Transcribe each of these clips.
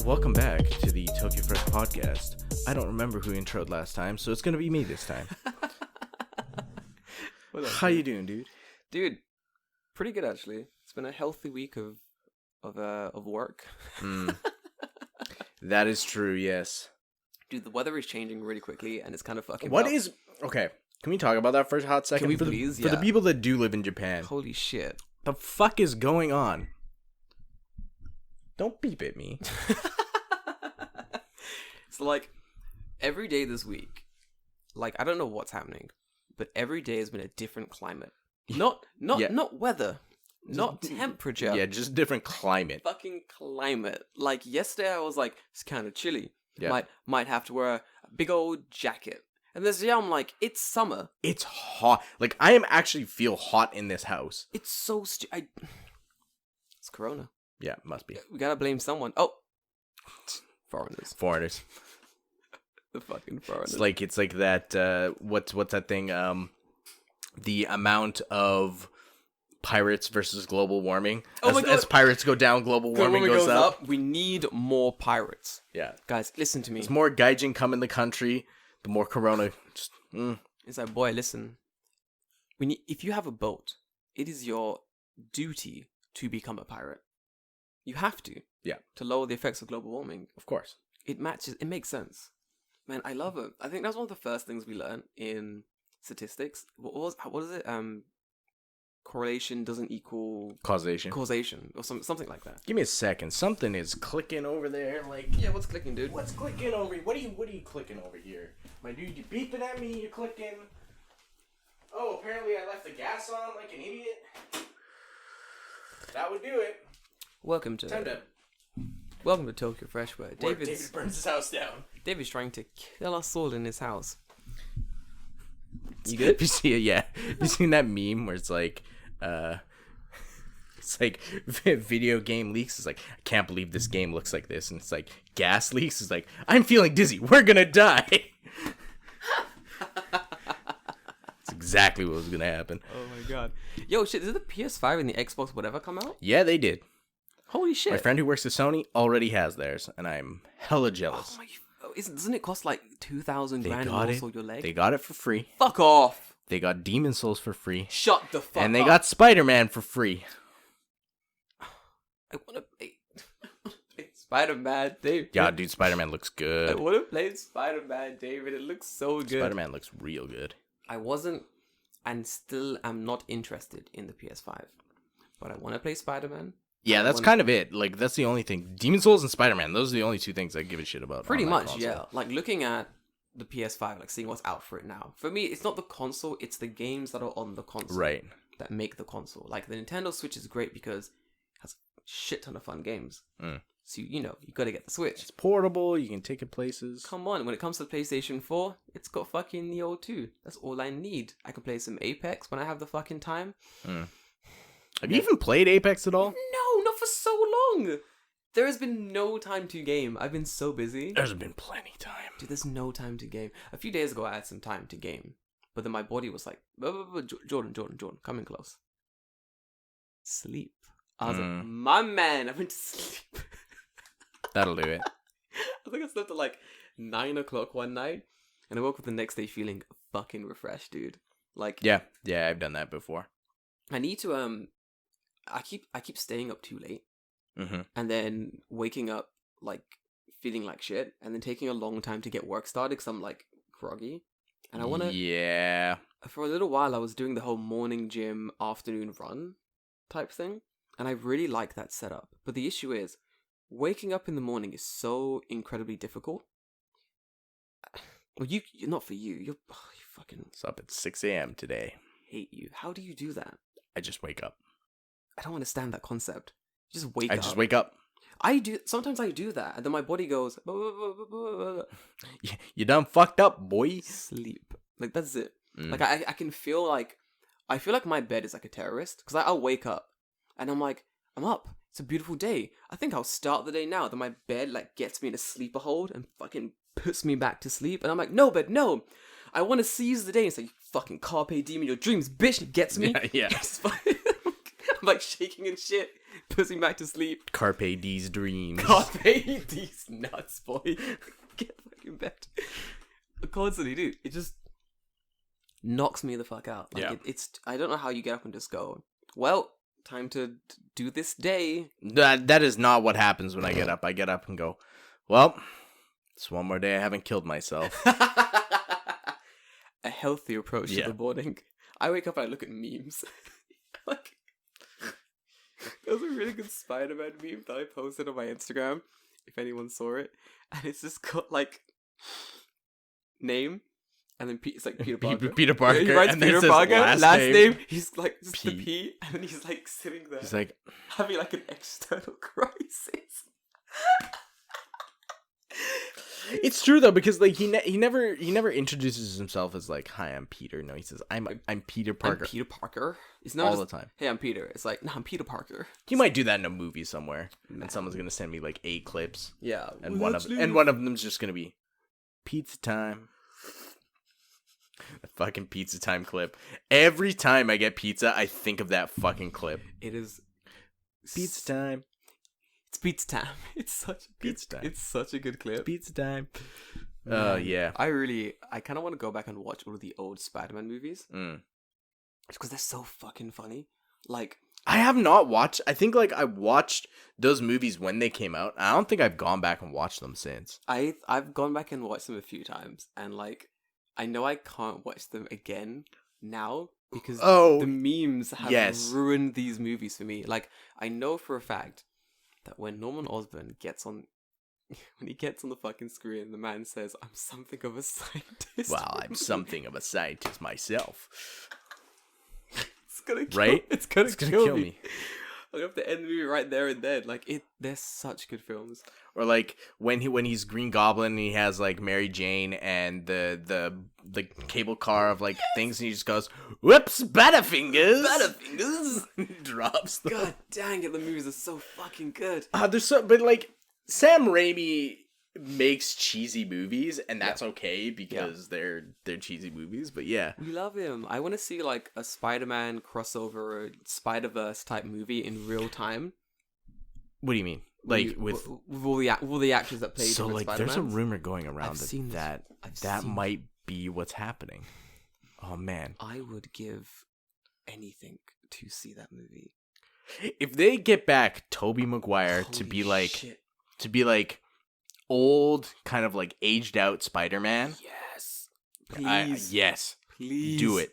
Welcome back to the Tokyo Fresh podcast. I don't remember who introed last time, so it's gonna be me this time. How you doing, dude? Dude, pretty good actually. It's been a healthy week of work. That is true. Yes. Dude, the weather is changing really quickly, and it's kind of fucking. Okay? Can we talk about that for a hot second? Can we for please? For the people that do live in Japan. Holy shit! The fuck is going on? Don't beep at me. So like, every day this week, like I don't know what's happening, but every day has been a different climate. Not weather, not temperature. Yeah, just different climate. Fucking climate. Like yesterday, I was like, it's kind of chilly. Yeah. Might have to wear a big old jacket. And this year, I'm like, it's summer. It's hot. Like I am actually feel hot in this house. It's so It's Corona. Yeah, must be. We gotta blame someone. Oh, foreigners. The fucking foreigners. It's like that. What's that thing? The amount of pirates versus global warming. As pirates go down, global warming goes up. We need more pirates. Yeah, guys, listen to me. There's more gaijin come in the country. The more Corona. It's like, boy, listen. If you have a boat, it is your duty to become a pirate. You have to. Yeah. To lower the effects of global warming. Of course. It makes sense. Man, I love it. I think that's one of the first things we learned in statistics. What is it? Correlation doesn't equal causation or something like that. Give me a second. Something is clicking over there. Yeah, what's clicking, dude? What's clicking over? What are you clicking over here? My dude, you beeping at me? You're clicking. Oh, apparently I left the gas on like an idiot. That would do it. Welcome to Tokyo Fresh, where David burns his house down. David's trying to kill us all in his house. You good? You see it? Yeah. You seen that meme where it's like video game leaks? It's like, I can't believe this game looks like this. And it's like gas leaks. It's like, I'm feeling dizzy. We're gonna die. That's exactly what was gonna happen. Oh my god. Yo, shit, did the PS5 and the Xbox whatever come out? Yeah, they did. Holy shit. My friend who works at Sony already has theirs, and I'm hella jealous. Doesn't it cost like 2,000 grand and also your leg? They got it for free. Fuck off. They got Demon Souls for free. Shut the fuck up. And they got Spider-Man for free. I want to play Spider-Man, David. Yeah, dude, Spider-Man looks good. I want to play Spider-Man, David. It looks so good. Spider-Man looks real good. I wasn't and still am not interested in the PS5. But I want to play Spider-Man. Yeah, that's kind of it. Like, that's the only thing. Demon Souls and Spider-Man, those are the only two things I give a shit about. Pretty much, yeah. Like, looking at the PS5, like, seeing what's out for it now. For me, it's not the console, it's the games that are on the console. Right. That make the console. Like, the Nintendo Switch is great because it has a shit ton of fun games. So, you gotta get the Switch. It's portable, you can take it places. Come on, when it comes to the PlayStation 4, it's got fucking the O2. That's all I need. I can play some Apex when I have the fucking time. Have you even played Apex at all? No, not for so long. There has been no time to game. I've been so busy. There's been plenty time. Dude, there's no time to game. A few days ago, I had some time to game. But then my body was like, Jordan, come in close. Sleep. I was like, my man, I went to sleep. That'll do it. I think I slept at like 9 o'clock one night. And I woke up the next day feeling fucking refreshed, dude. Like, Yeah, I've done that before. I need to, I keep staying up too late. And then waking up like feeling like shit, and then taking a long time to get work started because I'm like groggy, and I want to. Yeah. For a little while, I was doing the whole morning gym, afternoon run type thing, and I really like that setup. But the issue is, waking up in the morning is so incredibly difficult. Well, not for you. You fucking. It's up at 6 a.m. today. Hate you. How do you do that? I just wake up. I don't understand that concept. Just wake up. I just wake up. Sometimes I do that, and then my body goes. You done fucked up, boy. Sleep. Like, that's it. Like, I can feel like. I feel like my bed is like a terrorist, because I'll wake up, and I'm like, I'm up. It's a beautiful day. I think I'll start the day now. Then my bed, like, gets me in a sleeper hold and fucking puts me back to sleep. And I'm like, no, bed, no. I want to seize the day. And it's like, fucking carpe diem in your dreams, bitch. It gets me. Yeah. I'm like shaking and shit. puts me back to sleep. Carpe D's dreams. Carpe these nuts, boy. Get fucking bed. Constantly, dude. It just knocks me the fuck out. Like, Yeah. It's I don't know how you get up and just go, well, time to do this day. That is not what happens when I get up. I get up and go, well, it's one more day I haven't killed myself. A healthy approach to the morning. I wake up and I look at memes. Like, there was a really good Spider-Man meme that I posted on my Instagram, if anyone saw it. And it's just got, like, name, and then it's like Peter Parker. Peter Parker. He writes and Peter then Parker, last name. He's like, just P. the P, and then he's like sitting there. He's like, having like an external crisis. it's true though, because like he never introduces himself as like, hi, I'm Peter. No, he says I'm Peter Parker. I'm Peter Parker. It's all not the time. Hey, I'm Peter. It's like, no, I'm Peter Parker. He might do that in a movie somewhere, and someone's gonna send me like 8 clips. Yeah, and one of them's just gonna be pizza time. A fucking pizza time clip. Every time I get pizza, I think of that fucking clip. It is Pizza time. It's pizza time. It's such a Pizza time. It's such a good clip. Pizza time. Yeah. I kind of want to go back and watch all of the old Spider-Man movies. Because they're so fucking funny. Like, I have not watched. I think like I watched those movies when they came out. I don't think I've gone back and watched them since. I've gone back and watched them a few times, and like, I know I can't watch them again now because the memes have ruined these movies for me. Like, I know for a fact that when Norman Osborn gets on the fucking screen, the man says, "I'm something of a scientist." Well, I'm something of a scientist myself. It's gonna kill me. I have to end the movie right there and then. Like, they're such good films. Or like when he's Green Goblin and he has like Mary Jane and the cable car of like things, and he just goes, "Whoops, Butterfingers!" Drops them. God dang it, the movies are so fucking good. But like Sam Raimi makes cheesy movies, and that's okay because they're cheesy movies. But yeah, we love him. I want to see like a Spider-Man crossover, Spider-Verse type movie in real time. What do you mean? Like with all the actors that played so like Spider-Man? There's a rumor going around that might be what's happening. Oh man, I would give anything to see that movie. If they get back Tobey Maguire to be like old, kind of like aged out Spider-Man. Yes, please. Yes, please do it.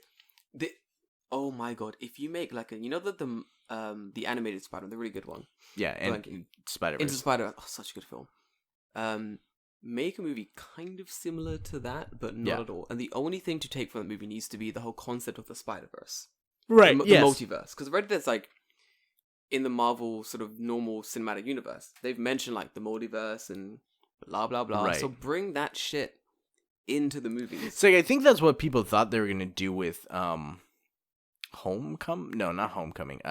Oh my god! If you make like the animated Spider-Man, the really good one. Yeah, and Spider-Verse. Into Spider-Man. Oh, such a good film. Make a movie kind of similar to that, but not at all. And the only thing to take from the movie needs to be the whole concept of the Spider-Verse. Right, the multiverse. Because already there's like, in the Marvel sort of normal cinematic universe, they've mentioned like the multiverse and blah, blah, blah. Right. So bring that shit into the movies. So I think that's what people thought they were going to do with Homecoming? No, not Homecoming.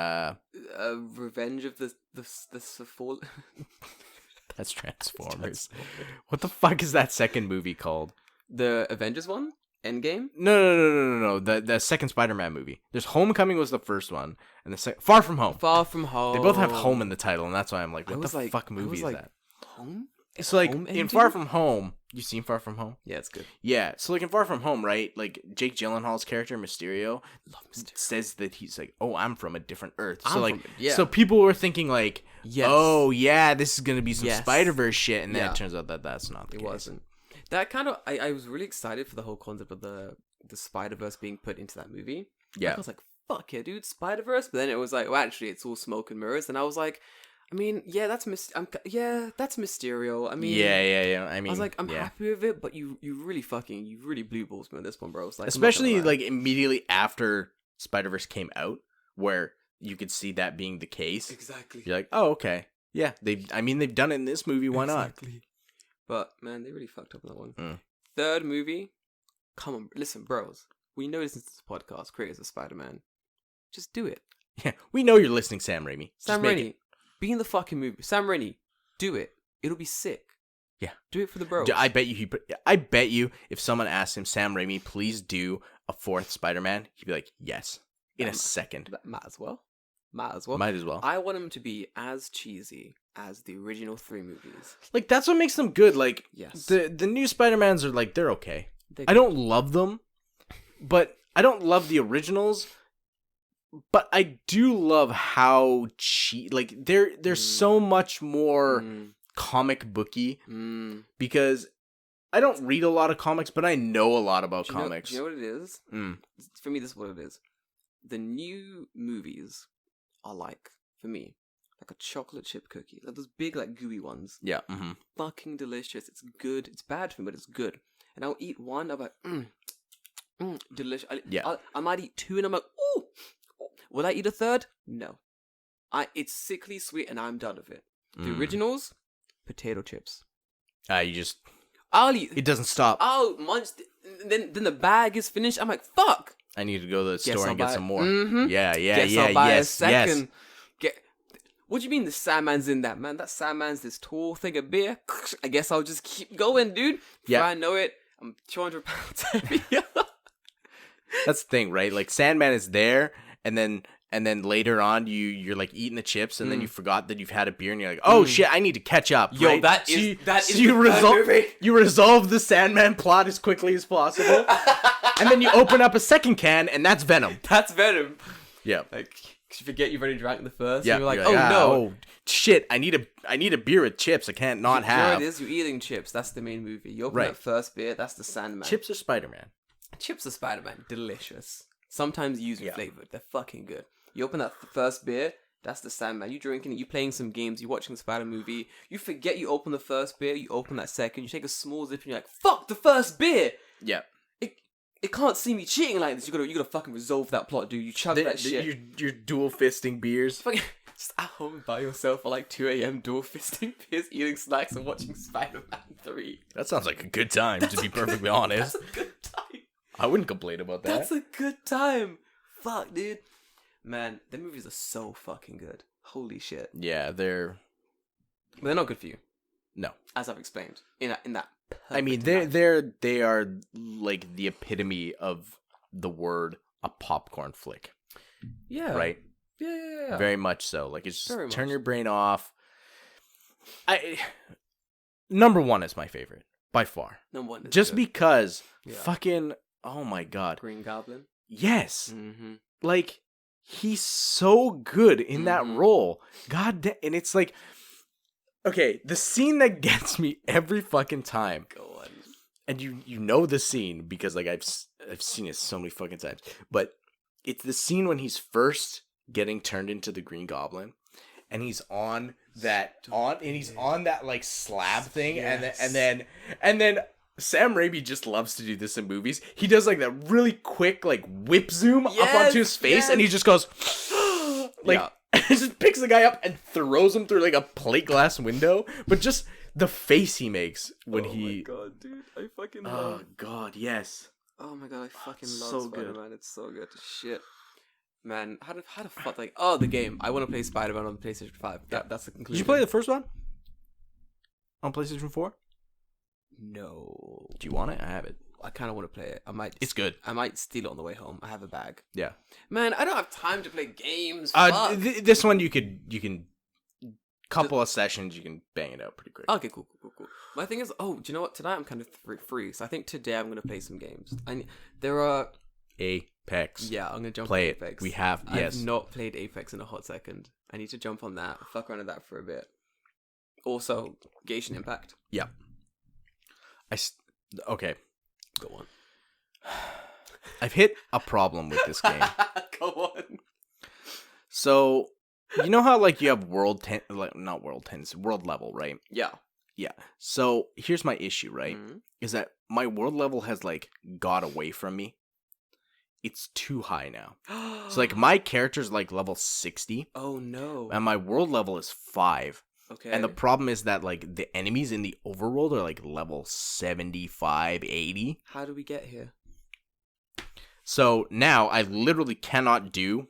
Revenge of the Fall. That's Transformers. What the fuck is that second movie called? The Avengers one? Endgame? No. The second Spider-Man movie. There's Homecoming was the first one, and the second Far From Home. Far From Home. They both have home in the title, and that's why I'm like, what the fuck movie is that? Home? It's like in Far From Home. You seen Far From Home? Yeah, it's good. Yeah, so like in Far From Home, right? Like Jake Gyllenhaal's character Mysterio says that he's like, "Oh, I'm from a different Earth." So people were thinking like, "Oh yeah, this is gonna be some Spider-Verse shit," and then it turns out that that's not the case. It wasn't. That kind of I was really excited for the whole concept of the Spider-Verse being put into that movie. Yeah, I was like, "Fuck yeah, dude, Spider-Verse!" But then it was like, "Well, actually, it's all smoke and mirrors," and I was like. I mean, that's Mysterio. I mean, yeah. I mean, I was like, I'm happy with it, but you really blue balls me on this one, bro. Like, especially like immediately after Spider-Verse came out, where you could see that being the case. Exactly. You're like, oh, okay, yeah. They've done it in this movie. Why not? Exactly. But man, they really fucked up on that one. Third movie, come on, listen, bros. We know this is this podcast, creators of Spider-Man. Just do it. Yeah, we know you're listening, Sam Raimi. Sam Raimi. Be in the fucking movie. Sam Raimi, do it. It'll be sick. Yeah. Do it for the bros. I bet you if someone asked him, Sam Raimi, please do a fourth Spider-Man, he'd be like, yes. In a second. That might as well. Might as well. Might as well. I want them to be as cheesy as the original 3 movies. Like, that's what makes them good. Like, yes. the new Spider-Mans are, like, they're okay. I don't love them, but I don't love the originals, but I do love how like, they're so much more comic booky because I don't read a lot of comics, but I know a lot about comics. Do you know what it is? For me, this is what it is. The new movies are like, for me, like a chocolate chip cookie. Like those big, like, gooey ones. Yeah. Fucking delicious. It's good. It's bad for me, but it's good. And I'll eat one, I'm like, delicious. I might eat 2, and I'm like, ooh. Will I eat a third? No. It's sickly sweet, and I'm done with it. The originals, potato chips. I'll eat. It doesn't stop. I'll munch. Then the bag is finished. I'm like, fuck. I need to go to the store and get some more. Mm-hmm. Yeah. I'll buy a second. What do you mean the Sandman's in that, man? That Sandman's this tall thing of beer. I guess I'll just keep going, dude. Before I know it, I'm 200 pounds heavier. That's the thing, right? Like, Sandman is there, and then later on, you're like eating the chips, and then you forgot that you've had a beer, and you're like, oh shit, I need to catch up. Yo, right? that is you resolve the Sandman plot as quickly as possible, and then you open up a second can, and that's Venom. That's Venom. Yeah. Like, cause you forget you've already drank the first. Yeah. And you're like, oh no. Oh shit! I need a beer with chips. I can't not have. You know what it is? You're eating chips. That's the main movie. You open that first beer. That's the Sandman. Chips are Spider-Man. Chips are Spider-Man. Delicious. Sometimes usually flavored. They're fucking good. You open that first beer. That's the Sandman. You drinking it. You playing some games. You watching the Spider movie. You forget you open the first beer. You open that second. You take a small sip and you're like, fuck the first beer. Yeah. It can't see me cheating like this. You gotta fucking resolve that plot, dude. You chug that shit. You're dual fisting beers. Just at home by yourself at like 2 a.m. dual fisting beers, eating snacks and watching Spider-Man 3. That sounds like a good time, to be perfectly honest. That's a good time. I wouldn't complain about that. That's a good time. Fuck, dude. Man, the movies are so fucking good. Holy shit. Yeah, But they're not good for you. No. As I've explained. In that I mean, they are like the epitome of the word a popcorn flick. Yeah. Right? Yeah. Very much so. Like, it's just turn your brain off. Number 1 is my favorite by far. Number 1 is just good. Because fucking, oh my god. Green Goblin? Yes. Mm-hmm. Like, he's so good in that role. God damn. And it's like, okay, the scene that gets me every fucking time. Go on. And you know the scene because, like, I've seen it so many fucking times. But it's the scene when he's first getting turned into the Green Goblin, and he's on that like slab thing, yes. and then Sam Raimi just loves to do this in movies. He does like that really quick like whip zoom up onto his face, and he just goes like. He just picks the guy up and throws him through like a plate glass window. But just the face he makes when Oh my god, dude. I fucking love... Oh god, yes. Oh my god, I fucking love so Spider-Man. good. It's so good. Shit. Man, how the fuck, like... Oh, the game. I want to play Spider-Man on the PlayStation 5. That's the conclusion. Did you play the first one? On PlayStation 4? No. Do you want it? I have it. I kind of want to play it. It's good. I might steal it on the way home. I have a bag. Yeah. Man, I don't have time to play games. This one you can couple of sessions you can bang it out pretty quick. Okay, cool. My thing is, do you know what? Tonight I'm kind of free, so I think today I'm gonna play some games. There are Apex. Yeah, I'm gonna jump play on Apex. We have yes. I've not played Apex in a hot second. I need to jump on that. Fuck around with that for a bit. Also, Genshin Impact. Yeah. Okay. Go on. I've hit a problem with this game. Go on. So, you know how like you have world level, right? Yeah. Yeah. So, here's my issue, right? Mm-hmm. Is that my world level has like got away from me. It's too high now. So like my character's like level 60. Oh no. And my world level is 5. Okay. And the problem is that like the enemies in the overworld are like level 75, 80. How do we get here? So now I literally cannot do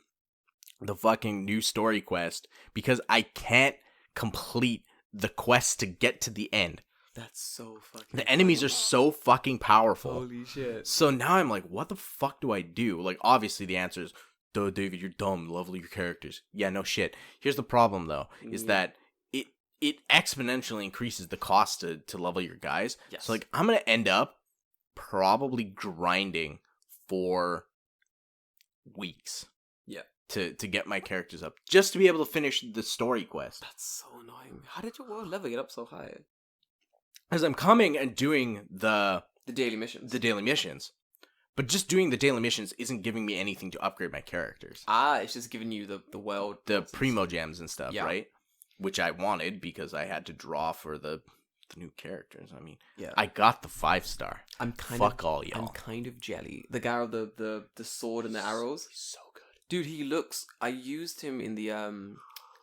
the fucking new story quest because I can't complete the quest to get to the end. That's so fucking The enemies are so fucking powerful. Holy shit. So now I'm like, what the fuck do I do? Like, obviously the answer is duh, David, you're dumb. Level your characters. Yeah, no shit. Here's the problem, though, is that it exponentially increases the cost to level your guys. Yes. So, like, I'm going to end up probably grinding for weeks. Yeah. To get my characters up. Just to be able to finish the story quest. That's so annoying. How did your world level get up so high? As I'm coming and doing the daily missions. The daily missions. But just doing the daily missions isn't giving me anything to upgrade my characters. It's just giving you the world. The primo gems and stuff, right? Which I wanted because I had to draw for the new characters. I mean, I got the 5-star. Fuck all y'all. I'm kind of jelly. The guy with the sword and the arrows. He's so good. Dude, he looks... I used him in the,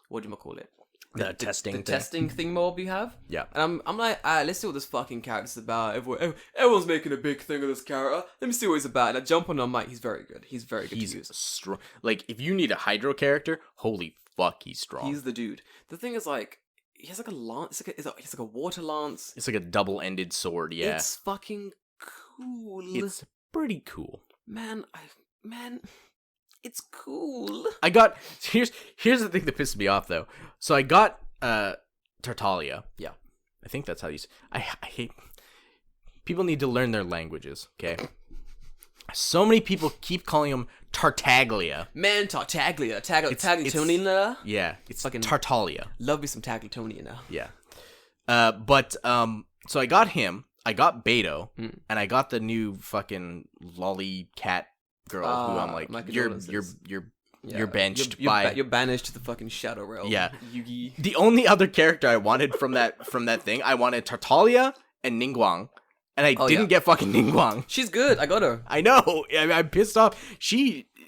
whatchamacallit? The testing thing mob you have. Yeah. And I'm like, let's see what this fucking character's about. Everyone's making a big thing of this character. Let me see what he's about. And I jump on him, I'm like, he's very good. He's very good to use. Strong. Like, if you need a Hydro character, holy fuck, he's strong. He's the dude. The thing is, like, he has like a lance. It's like a water lance. It's like a double-ended sword, yeah. It's fucking cool. It's pretty cool. Man, it's cool. I got... Here's the thing that pissed me off, though. So I got Tartaglia. Yeah. I think that's how you... I hate... People need to learn their languages, okay? So many people keep calling him Tartaglia. Man, Tartaglia. Tagliatoniana. Yeah, it's fucking Tartaglia. Love me some Tagliatoniana now. Yeah. So I got him. I got Beto. And I got the new fucking lolly cat girl who I'm like, you're benched by... You're banished to the fucking Shadow Realm. Yeah. Yugi. The only other character I wanted from that thing, I wanted Tartaglia and Ningguang. And I didn't get fucking Ningguang. She's good. I got her. I know. I'm pissed off.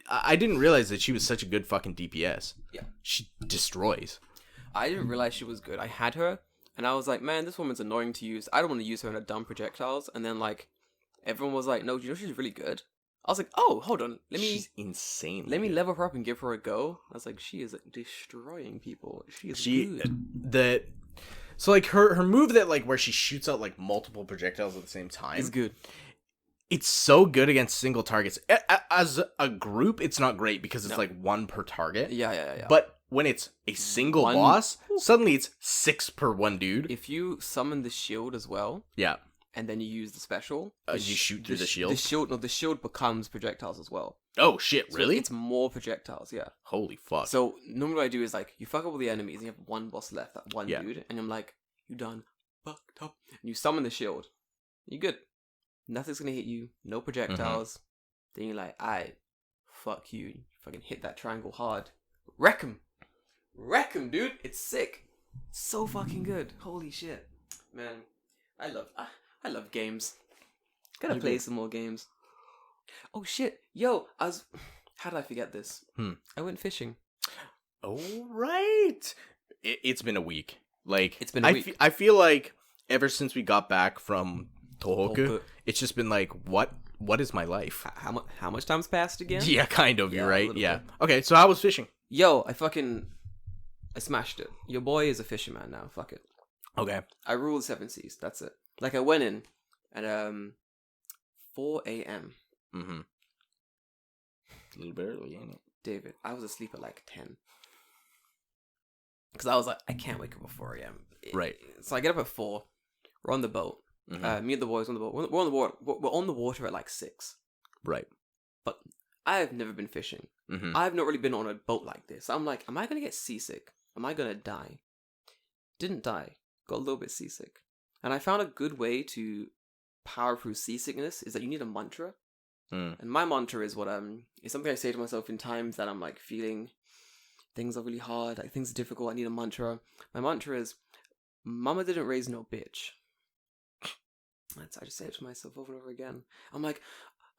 I didn't realize that she was such a good fucking DPS. Yeah. She destroys. I didn't realize she was good. I had her, and I was like, man, this woman's annoying to use. I don't want to use her in a dumb projectiles. And then, like, everyone was like, no, you know she's really good? I was like, oh, hold on. She's insane. Let me level her up and give her a go. I was like, she is destroying people. She is good. So, like, her move that, like, where she shoots out, like, multiple projectiles at the same time. Is good. It's so good against single targets. As a group, it's not great because it's, like, one per target. Yeah. But when it's a single boss, suddenly it's 6 per one dude. If you summon the shield as well. Yeah. And then you use the special. You shoot through the shield? The shield becomes projectiles as well. Oh, shit, really? So it's more projectiles, yeah. Holy fuck. So, normally what I do is, like, you fuck up all the enemies, and you have one boss left, that one dude, and I'm like, you done fucked up. And you summon the shield. You're good. Nothing's gonna hit you. No projectiles. Then you're like, aight, fuck you. You fucking hit that triangle hard. Wreck him, dude. It's sick. It's so fucking good. Holy shit. Man, I love games. Gotta play some more games. Oh shit. Yo, how did I forget this? I went fishing. Oh, right. It's been a week. Like, it's been a week. I feel like ever since we got back from Tohoku, it's just been like, what is my life? How much time's passed again? Yeah, kind of. You're right. Yeah. Okay, so how was fishing? Yo, I smashed it. Your boy is a fisherman now. Fuck it. Okay. I rule the 7 seas. That's it. Like, I went in at 4 a.m. Mm-hmm. A little bit early, ain't it? David, I was asleep at like 10. Because I was like, I can't wake up at 4 a.m. Right. So I get up at 4. We're on the boat. Mm-hmm. Me and the boys on the boat. We're on the water. We're on the water at like 6. Right. But I have never been fishing. Mm-hmm. I've not really been on a boat like this. I'm like, am I going to get seasick? Am I going to die? Didn't die. Got a little bit seasick. And I found a good way to power through seasickness is that you need a mantra. And my mantra is is something I say to myself in times that I'm like feeling things are really hard, like things are difficult, I need a mantra. My mantra is, mama didn't raise no bitch. I just say it to myself over and over again. I'm like,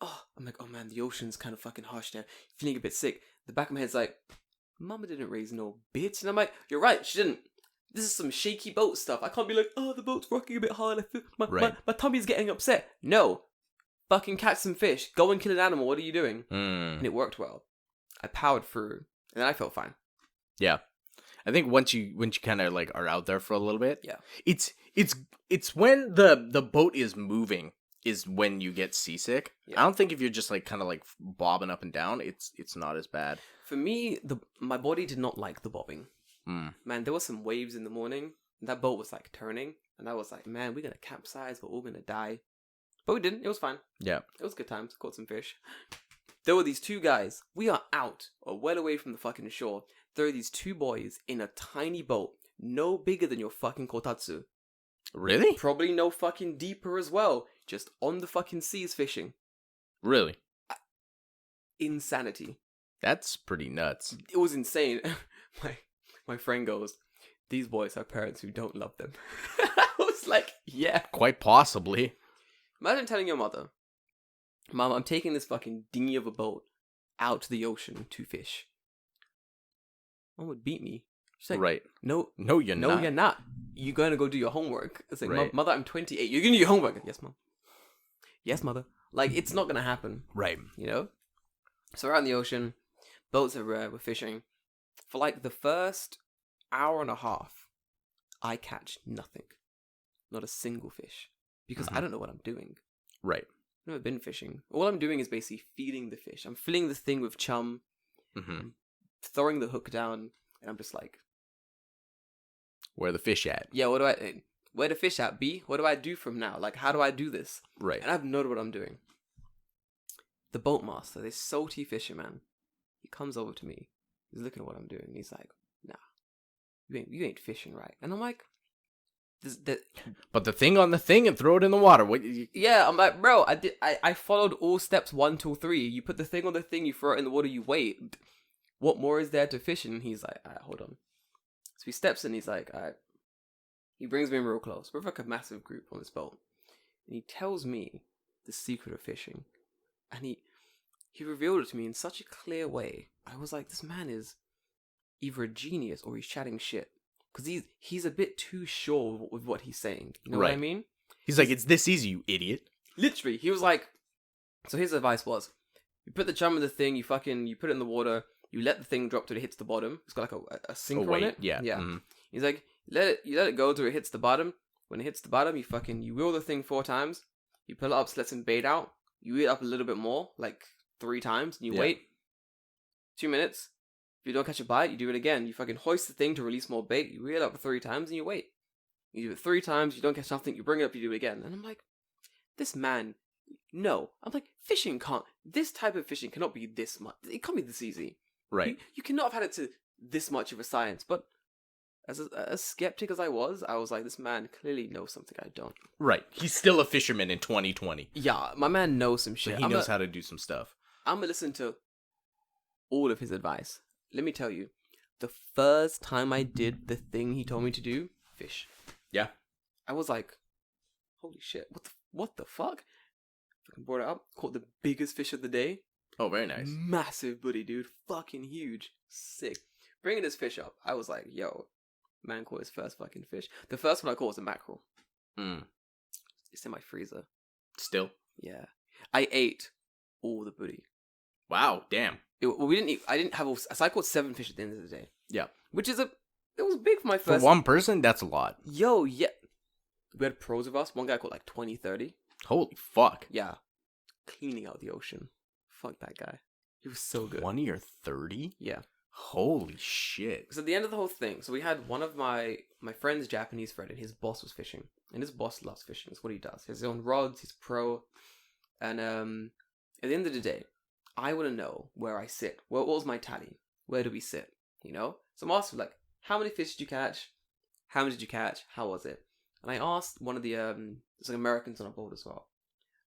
oh man, the ocean's kind of fucking harsh now. Feeling a bit sick. The back of my head's like, mama didn't raise no bitch. And I'm like, you're right, she didn't. This is some shaky boat stuff. I can't be like, oh, the boat's rocking a bit hard. I feel my tummy's getting upset. No. Fucking catch some fish. Go and kill an animal. What are you doing? And it worked well. I powered through. And then I felt fine. Yeah. I think once you kind of like are out there for a little bit. Yeah. It's when the boat is moving is when you get seasick. I don't think if you're just like kind of like bobbing up and down, it's not as bad. For me, my body did not like the bobbing. Man, there were some waves in the morning. And that boat was like turning, and I was like, man, we're gonna capsize, but we're gonna die. But we didn't. It was fine. Yeah, it was good times. Caught some fish. There were these two guys. We are out or well away from the fucking shore. There are these two boys in a tiny boat, no bigger than your fucking kotatsu. Really? Probably no fucking deeper as well. Just on the fucking seas fishing. Really? Insanity. That's pretty nuts. It was insane. My friend goes, these boys have parents who don't love them. I was like, yeah. Quite possibly. Imagine telling your mother, Mom, I'm taking this fucking dinghy of a boat out to the ocean to fish. Mom would beat me. She's like, right. No, you're not. No, you're not. You're going to go do your homework. It's like, Mother, I'm 28. You're going to do your homework. Yes, Mom. Yes, Mother. Like, it's not going to happen. Right. You know? So we're out in the ocean. Boats are we're fishing. For like the first hour and a half, I catch nothing. Not a single fish. Because I don't know what I'm doing. Right. I've never been fishing. All I'm doing is basically feeding the fish. I'm filling the thing with chum, throwing the hook down, and I'm just like, where the fish at? Yeah, where the fish at, B? What do I do from now? Like, how do I do this? Right. And I have no idea what I'm doing. The boatmaster, this salty fisherman, he comes over to me. He's looking at what I'm doing. He's like, nah, you ain't fishing right. And I'm like, But the thing on the thing and throw it in the water. Yeah, I'm like, bro, I followed all steps 1 till 3. You put the thing on the thing, you throw it in the water, you wait. What more is there to fishing? And he's like, alright, hold on. So he steps in, he's like, alright. He brings me in real close. We're like a massive group on this boat. And he tells me the secret of fishing. And he revealed it to me in such a clear way. I was like, this man is either a genius or he's chatting shit. Because he's a bit too sure with what he's saying. You know what I mean? He's like, it's this easy, you idiot. Literally, he was like, so his advice was, you put the chum in the thing, you put it in the water, you let the thing drop till it hits the bottom. It's got like a sinker on it. Yeah. Yeah. Mm-hmm. He's like, you let it go till it hits the bottom. When it hits the bottom, you wheel the thing 4 times. You pull it up, so let some bait out. You wheel it up a little bit more, like 3 times, and you wait 2 minutes. If you don't catch a bite, you do it again. You fucking hoist the thing to release more bait. You reel it up 3 times and you wait. You do it 3 times, you don't catch something, you bring it up, you do it again. And I'm like, this man, no. I'm like, this type of fishing cannot be this much. It can't be this easy. Right. You cannot have had it to this much of a science. But as skeptic as I was like, this man clearly knows something I don't. Right. He's still a fisherman in 2020. Yeah, my man knows some shit. So he knows how to do some stuff. I'm going to listen to all of his advice. Let me tell you, the first time I did the thing he told me to do, fish. Yeah. I was like, holy shit, what the fuck? Fucking brought it up, caught the biggest fish of the day. Oh, very nice. Massive booty, dude. Fucking huge. Sick. Bringing this fish up, I was like, yo, man caught his first fucking fish. The first one I caught was a mackerel. It's in my freezer. Still? Yeah. I ate all the booty. Wow, damn. We didn't eat. I didn't have. So I caught 7 fish at the end of the day. Yeah, which is it was big for my first. For one person, that's a lot. Yo, yeah. We had pros of us. One guy caught like 20, 30. Holy fuck. Yeah, cleaning out the ocean. Fuck that guy. He was so good. 20 or 30? Yeah. Holy shit. Because at the end of the whole thing, so we had one of my friend's Japanese friend, and his boss was fishing, and his boss loves fishing. That's what he does. He has his own rods. He's pro, and at the end of the day, I want to know where I sit. What was my tally? Where do we sit? You know? So I'm asking, like, how many fish did you catch? How many did you catch? How was it? And I asked one of the, there's like Americans on a boat as well.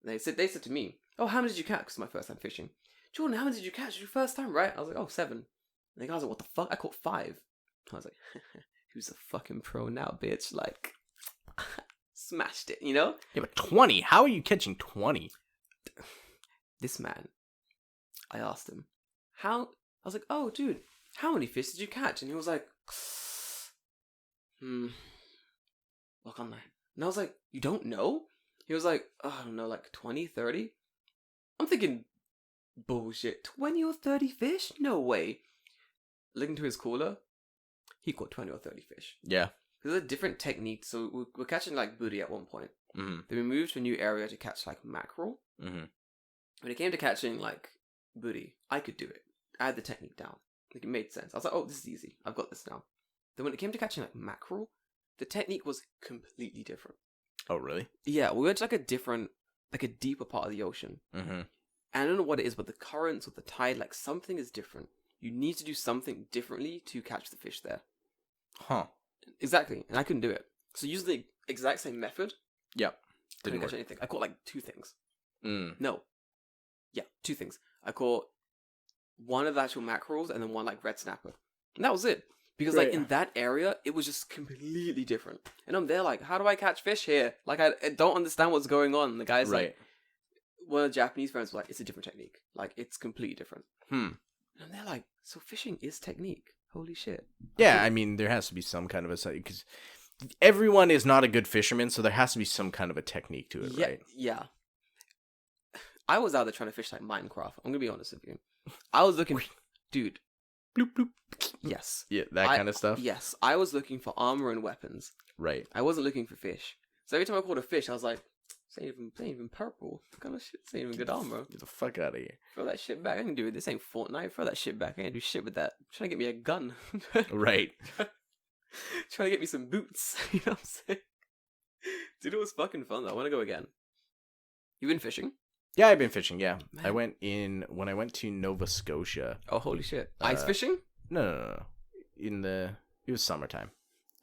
And they said to me, oh, how many did you catch? Because it's my first time fishing. Jordan, how many did you catch? It's your first time, right? I was like, oh, 7. And the guy was like, what the fuck? I caught 5. I was like, who's a fucking pro now, bitch? Like, smashed it, you know? Yeah, but 20? How are you catching 20? This man, I asked him, I was like, oh, dude, how many fish did you catch? And he was like, what can I? And I was like, you don't know? He was like, oh, I don't know, like 20, 30? I'm thinking, bullshit, 20 or 30 fish? No way. Looking to his cooler, he caught 20 or 30 fish. Yeah. There's a different technique. So we're catching like booty at one point. Mm-hmm. Then we moved to a new area to catch like mackerel. Mm-hmm. When it came to catching like booty, I could do it. I had the technique down. Like it made sense. I was like, oh, this is easy. I've got this now. Then when it came to catching like mackerel, the technique was completely different. Oh, really? Yeah, we went to like a deeper part of the ocean. Mm-hmm. And I don't know what it is, but the currents or the tide, like something is different. You need to do something differently to catch the fish there. Huh. Exactly. And I couldn't do it. So use the exact same method. Yep. Didn't catch anything. I caught like 2 things. Mm. No. Yeah, 2 things. I caught one of the actual mackerels and then one like red snapper. And that was it. Because like in that area, it was just completely different. And I'm there like, how do I catch fish here? Like I don't understand what's going on. The guy's like, one of the Japanese friends was like, it's a different technique. Like it's completely different. And they're like, so fishing is technique. Holy shit. Yeah, I mean, there has to be some kind of a... Because everyone is not a good fisherman, so there has to be some kind of a technique to it, right? Yeah. I was out there trying to fish like Minecraft. I'm going to be honest with you. I was looking... Dude. Bloop, bloop. Yes. Yeah, that kind of stuff? Yes. I was looking for armor and weapons. Right. I wasn't looking for fish. So every time I caught a fish, I was like, this ain't even purple. What kind of shit? This ain't even good armor. Get the fuck out of here. Throw that shit back. I can do it. This ain't Fortnite. Throw that shit back. I can't do shit with that. I'm trying to get me a gun. Right. Trying to get me some boots. You know what I'm saying? Dude, it was fucking fun though. I want to go again. You been fishing? Yeah, I've been fishing, yeah. Man. When I went to Nova Scotia. Oh, holy shit. Ice fishing? No. It was summertime.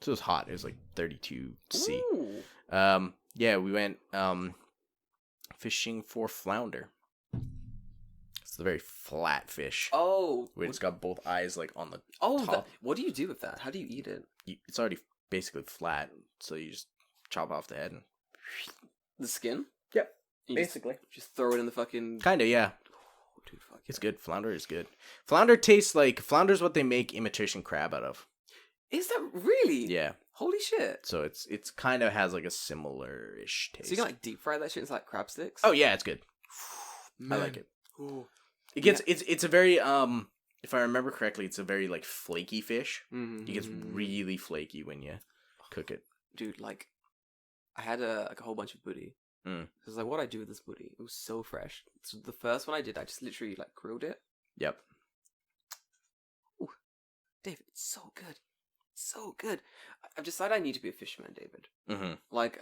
So it was hot. It was like 32 C. Ooh. Yeah, we went fishing for flounder. It's a very flat fish. Oh. Where it's got both eyes like on the top. What do you do with that? How do you eat it? It's already basically flat, so you just chop off the head and... The skin? Yep. You Basically. Just throw it in the fucking... Kinda, yeah. Oh, dude, fuck it's good. Flounder is good. Flounder's what they make imitation crab out of. Is that really? Yeah. Holy shit. So it's kind of has like a similar-ish taste. So you can like deep fry that shit into like crab sticks? Oh yeah, it's good. Man. I like it. Ooh. It gets it's a very if I remember correctly, it's a very like flaky fish. Mm-hmm. It gets really flaky when you cook it. Dude, like I had a whole bunch of booty. Mm. So I was like, what do I do with this booty? It was so fresh. So the first one I did, I just literally like grilled it. Yep. Ooh, David, it's so good. So good. I've decided I need to be a fisherman, David. Mm-hmm. Like,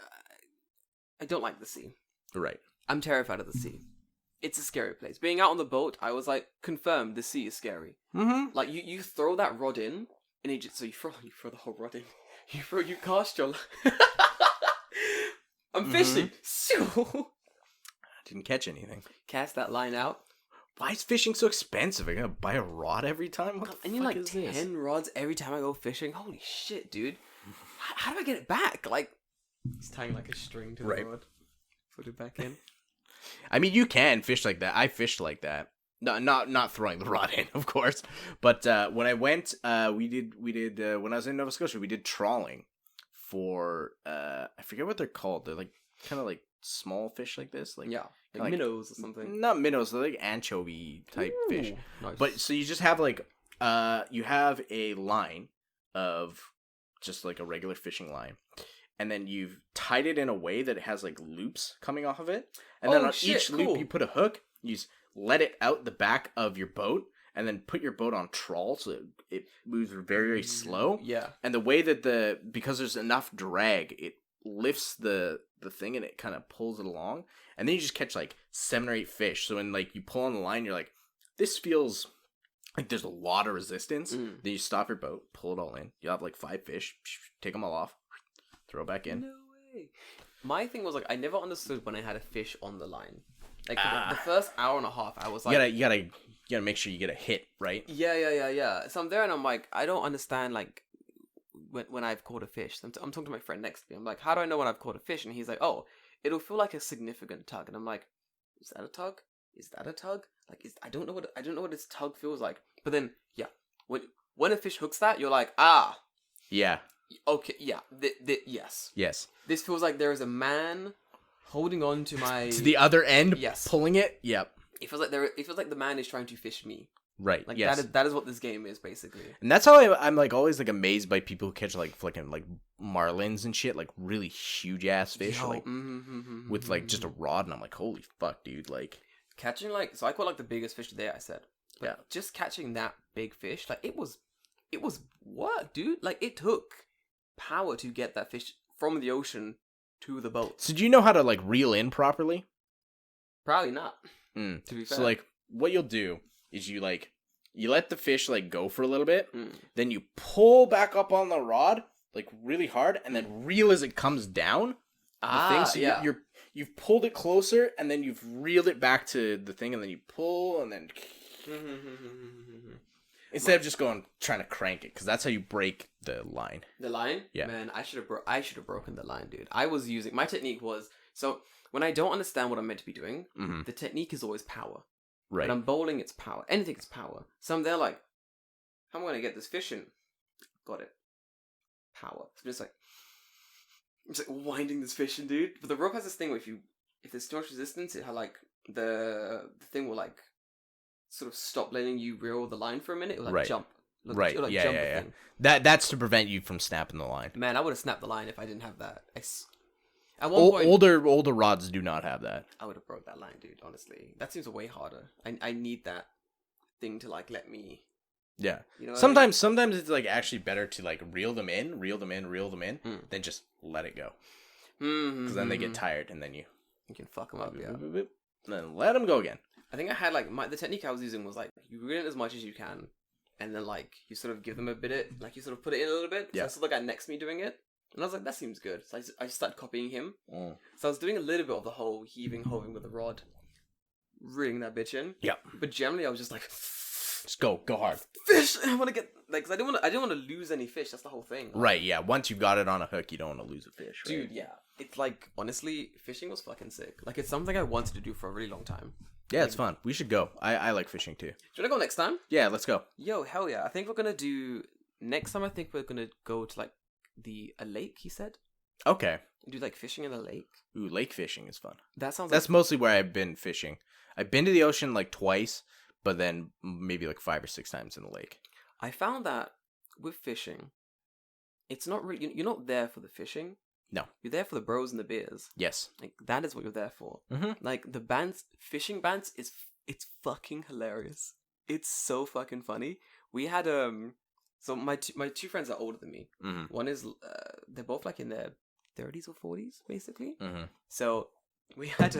I don't like the sea. Right. I'm terrified of the sea. It's a scary place. Being out on the boat, I was like, confirmed, the sea is scary. Mm-hmm. Like, you throw that rod in, and it just, so you throw the whole rod in. You cast your... I'm fishing. So... Didn't catch anything. Cast that line out. Why is fishing so expensive? Are you gonna buy a rod every time? What the I need fuck like is 10 this? rods every time I go fishing. Holy shit, dude. How do I get it back? Like, it's tying like a string to the rod. Put it back in. I mean, you can fish like that. I fished like that. No, not throwing the rod in, of course. But when I went, we did when I was in Nova Scotia, we did trawling for I forget what they're called. They're like kind of like small fish like this, like like minnows or something. Not minnows, they're like anchovy type fish. Nice. But so you just have like you have a line of just like a regular fishing line. And then you've tied it in a way that it has like loops coming off of it. And then on each loop you put a hook, you just let it out the back of your boat, and then put your boat on trawl so it moves very, very slow. Yeah. And the way that because there's enough drag, it lifts the thing and it kind of pulls it along. And then you just catch like 7 or 8 fish. So when like you pull on the line, you're like, this feels like there's a lot of resistance. Then you stop your boat, pull it all in. You have like 5 fish, take them all off, throw it back in. No way. My thing was like, I never understood when I had a fish on the line. Like the first hour and a half, I was like, you gotta make sure you get a hit, right? Yeah. So I'm there and I'm like, I don't understand like when I've caught a fish. I'm talking to my friend next to me. I'm like, how do I know when I've caught a fish? And he's like, oh, it'll feel like a significant tug. And I'm like, is that a tug? Is that a tug? Like, I don't know what this tug feels like. But then, yeah, when a fish hooks that, you're like, yeah, okay, yeah, yes. This feels like there is a man holding on to my to the other end, yes, pulling it. Yep. It feels like the man is trying to fish me. Right. Like yes. that is what this game is basically. And that's how I'm like always like amazed by people who catch like flicking like marlins and shit, like really huge ass fish, like with like just a rod, and I'm like, holy fuck, dude, like catching like so I caught like the biggest fish today. I said, but yeah, just catching that big fish, like it was work, dude. Like it took power to get that fish from the ocean to the boat. So do you know how to like reel in properly? Probably not. To be fair. So like what you'll do is you let the fish like go for a little bit, then you pull back up on the rod like really hard, and then reel as it comes down. So yeah. You've pulled it closer, and then you've reeled it back to the thing, and then you pull, and then instead of just trying to crank it, because that's how you break the line. The line? Yeah. Man, I should have broken the line, dude. My technique was so when I don't understand what I'm meant to be doing, the technique is always power. Right. When I'm bowling, it's power. Anything is power. So I'm there like, how am I going to get this fish in? Got it. Power. So I'm just like winding this fish in, dude. But the rope has this thing where if there's too much resistance, it like the thing will like sort of stop letting you reel the line for a minute. It'll like jump. It'll, like, jump the thing. That's to prevent you from snapping the line. Man, I would have snapped the line if I didn't have that. At one point, older rods do not have that. I would have broke that line, dude. Honestly, that seems way harder. I need that thing to like let me. Yeah. You know sometimes it's like actually better to like reel them in, than just let it go. Because then they get tired, and then you can fuck them up. Yeah. Then let them go again. I think I had like the technique I was using was like you reel in as much as you can, and then like you sort of give them a bit, like you sort of put it in a little bit. Yeah. So I saw the guy next to me doing it. And I was like, that seems good. So I just started copying him. So I was doing a little bit of the whole heaving, hovering with the rod, reeling that bitch in. Yeah. But generally, I was just like, just go hard. Fish. I want to get like, cause I didn't want to lose any fish. That's the whole thing. Like, right. Yeah. Once you've got it on a hook, you don't want to lose a fish. Right? Dude. Yeah. It's like honestly, fishing was fucking sick. Like it's something I wanted to do for a really long time. Yeah, it's fun. We should go. I like fishing too. Do you want to go next time? Yeah, let's go. Yo, hell yeah! I think we're gonna do next time. I think we're gonna go to like a lake. He said. Okay. Do like fishing in a lake. Ooh, lake fishing is fun. That's mostly where I've been fishing. I've been to the ocean like twice, but then maybe like 5 or 6 times in the lake. I found that with fishing, it's not really you're not there for the fishing. No, you're there for the bros and the beers. Yes, like that is what you're there for. Like the fishing bands it's fucking hilarious. It's so fucking funny. We had so my two friends are older than me. One is they're both like in their 30s or 40s basically. So we had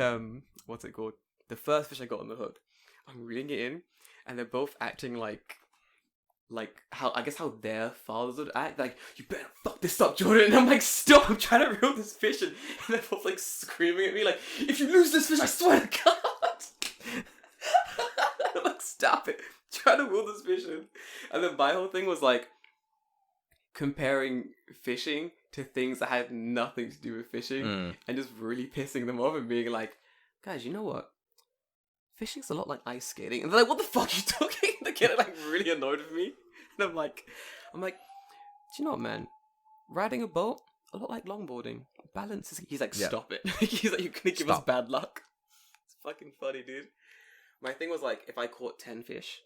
what's it called? The first fish I got on the hook. I'm reeling it in, and they're both acting like how their fathers would act. Like, you better fuck this up, Jordan. And I'm like, stop! I'm trying to reel this fish, and they're both like screaming at me like, if you lose this fish, I swear to God. I'm like, stop it! I'm trying to reel this fish in, and then my whole thing was like comparing fishing to things that had nothing to do with fishing, and just really pissing them off and being like, guys, you know what? Fishing's a lot like ice skating. And they're like, what the fuck are you talking? They get like really annoyed with me. And I'm like, do you know what, man? Riding a boat, a lot like longboarding. Balance is... He's like, stop it. He's like, you're gonna give us bad luck. It's fucking funny, dude. My thing was like, if I caught 10 fish,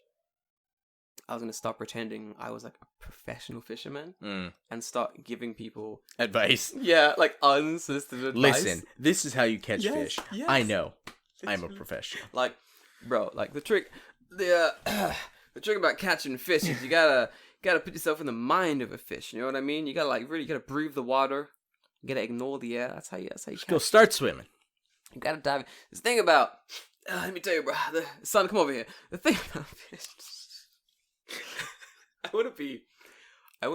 I was gonna start pretending I was like a professional fisherman and start giving people advice. Yeah, like unsolicited advice. Listen, this is how you catch fish. Yes. I know. I'm a professional. Like, bro, like the trick about catching fish is you gotta put yourself in the mind of a fish. You know what I mean? You gotta breathe the water. You gotta ignore the air. That's how you catch. Go start swimming. You gotta dive. This thing about, let me tell you, bro. Son, come over here. The thing about fish. I want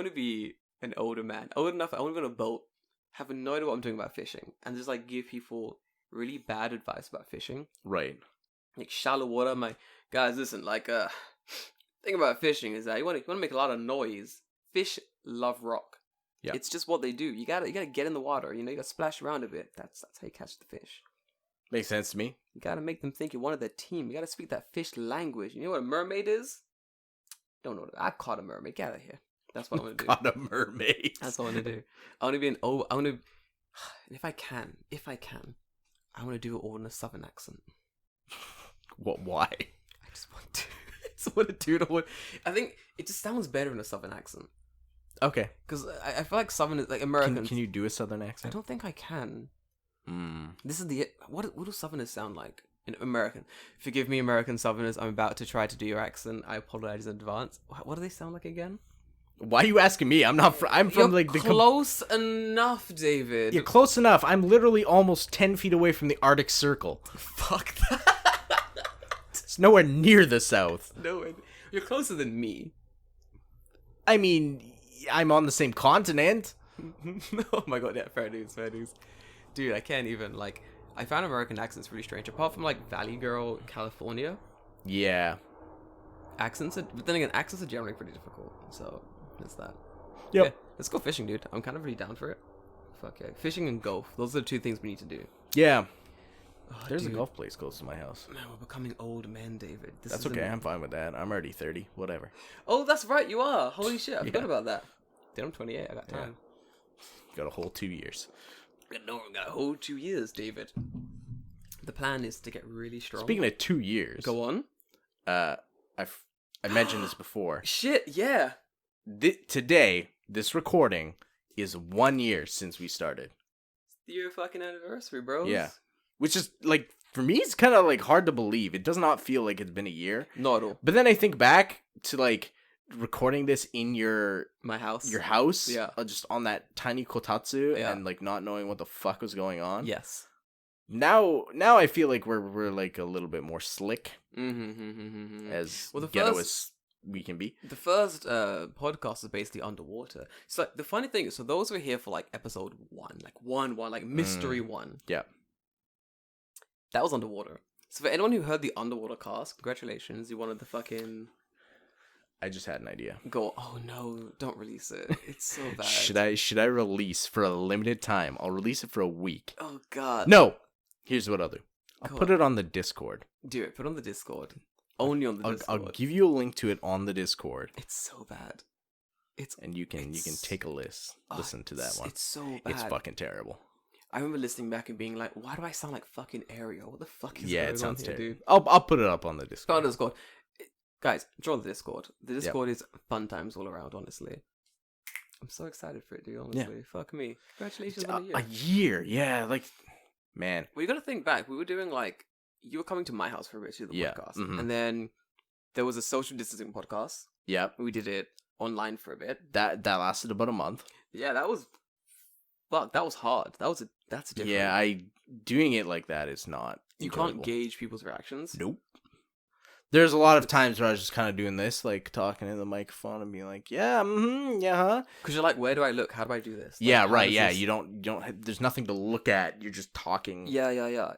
to be an older man, old enough. I want to be on a boat, have no idea what I'm doing about fishing, and just like give people really bad advice about fishing. Right. Like shallow water. I'm like, guys, listen, like thing about fishing is that you want to make a lot of noise. Fish love rock. Yeah. It's just what they do. You gotta get in the water, you gotta splash around a bit. That's how you catch the fish. Makes sense to me. You gotta make them think you're one of their team. You gotta speak that fish language. You know what a mermaid is? Don't know. I've caught a mermaid. Get out of here. That's what I want to do. Caught a mermaid. That's what I want to do. I want to be if I can, I want to do it all in a southern accent. What? Why? I just want to. It's what a doodle would. I think it just sounds better in a southern accent. Okay. Because I feel like southern is like American. Can you do a southern accent? I don't think I can. This is the what do southerners sound like in American? Forgive me, American southerners. I'm about to try to do your accent. I apologize in advance. What do they sound like again? Why are you asking me? I'm not. I'm from like the close enough, David. You're close enough. I'm literally almost 10 feet away from the Arctic Circle. Fuck that. It's nowhere near the south. Nowhere. You're closer than me. I mean, I'm on the same continent. Oh my god, yeah, fair news. Dude, I can't even, like, I found American accents really strange. Apart from, like, Valley Girl, California. Yeah. But then again, accents are generally pretty difficult, so there's that. Yep. Yeah, let's go fishing, dude. I'm kind of really down for it. Fuck yeah. Fishing and golf. Those are the two things we need to do. Yeah. Oh, There's a golf place close to my house. Man, we're becoming old men, David. That's okay. I'm fine with that. I'm already 30. Whatever. Oh, that's right. You are. Holy shit. I forgot about that. Dude, I'm 28. I got time. Yeah. Got a whole 2 years. Got a whole 2 years, David. The plan is to get really strong. Speaking of 2 years. Go on. I mentioned this before. Shit, yeah. Today, this recording is 1 year since we started. It's your fucking anniversary, bros. Yeah. Which is, like, for me, it's kind of, like, hard to believe. It does not feel like it's been a year. Not at all. But then I think back to, like, recording this in your house. Your house. Yeah. Just on that tiny kotatsu and, like, not knowing what the fuck was going on. Yes. Now I feel like we're like a little bit more slick. As ghetto as we can be. The first podcast is basically underwater. So the funny thing is, so those were here for like episode 1, like one, like mystery 1. Yeah. That was underwater. So for anyone who heard the underwater cast, congratulations, you wanted the fucking. I just had an idea. Go. Oh no! Don't release it. It's so bad. Should I release for a limited time? I'll release it for a week. Oh god. No. Here's what I'll do. I'll put it on the Discord. Do it. Put it on the Discord. Only on the Discord. I'll give you a link to it on the Discord. It's so bad. And you can take a listen to that one. It's so bad. It's fucking terrible. I remember listening back and being like, "Why do I sound like fucking Ariel? What the fuck is going on here, dude?" I'll put it up on the Discord. On the Discord. Guys, join the Discord. The Discord is fun times all around, honestly. I'm so excited for it, dude, honestly. Yeah. Fuck me. Congratulations on a year. A year, yeah, like, man. Well, you gotta think back. We were doing, like, you were coming to my house for a bit to do the podcast. Mm-hmm. And then there was a social distancing podcast. Yep. We did it online for a bit. That lasted about a month. Yeah, that was... Fuck, that was hard. That's different. Yeah, doing it like that is not You enjoyable. Can't gauge people's reactions. Nope. There's a lot of times where I was just kind of doing this, like talking in the microphone and being like, yeah, yeah, huh? Because you're like, where do I look? How do I do this? Like, yeah, right, yeah. This... You don't, there's nothing to look at. You're just talking. Yeah.